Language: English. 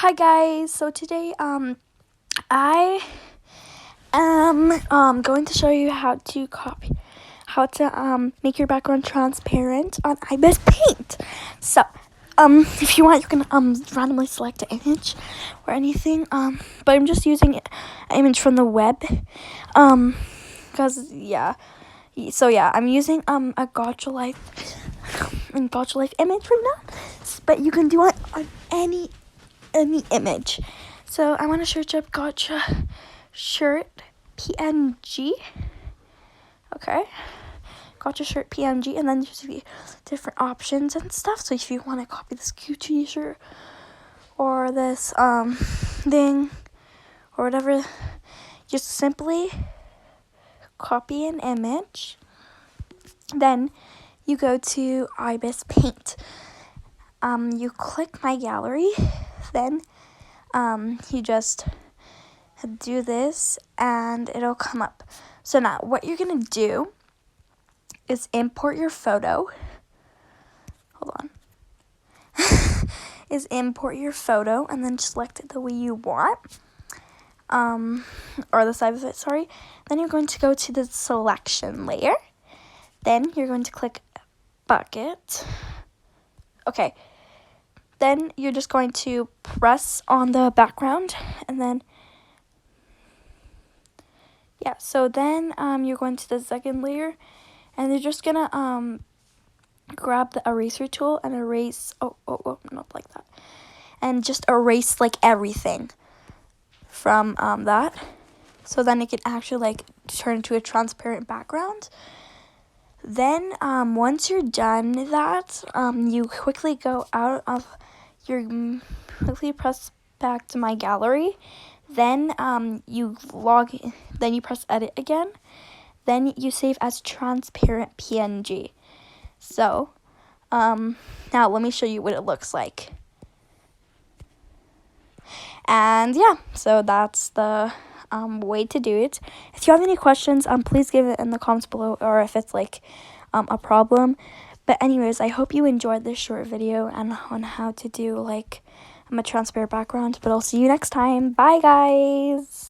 Hi guys, so today I am going to show you how to make your background transparent on Ibis Paint. So if you want, you can randomly select an image or anything, but I'm just using an image from the web, because I'm using a Gotcha Life image right now, but you can do it on any image. So I want to search up Gotcha shirt PNG. Okay, Gotcha shirt PNG, and then there's the different options and stuff. So if you want to copy this Gucci shirt or this thing or whatever, just simply copy an image. Then you go to Ibis Paint. You click my gallery. Then you just do this and it'll come up. So now what you're gonna do is import your photo. Hold on. Import your photo and then select it the way you want. Or the size of it, sorry. Then you're going to go to the selection layer. Then you're going to click bucket. Okay. Then you're just going to press on the background and then, so then you're going to the second layer and you're just gonna grab the eraser tool and erase, not like that, and just erase like everything from that, so then it can actually like turn into a transparent background. Then once you're done that, you quickly go out of quickly press back to my gallery. Then you log in, then you press edit again. Then you save as transparent PNG. So now let me show you what it looks like. And so that's the way to do it. If you have any questions, please give it in the comments below, or if it's like a problem. But anyways, I hope you enjoyed this short video and on how to do like a transparent background. But I'll see you next time. Bye guys.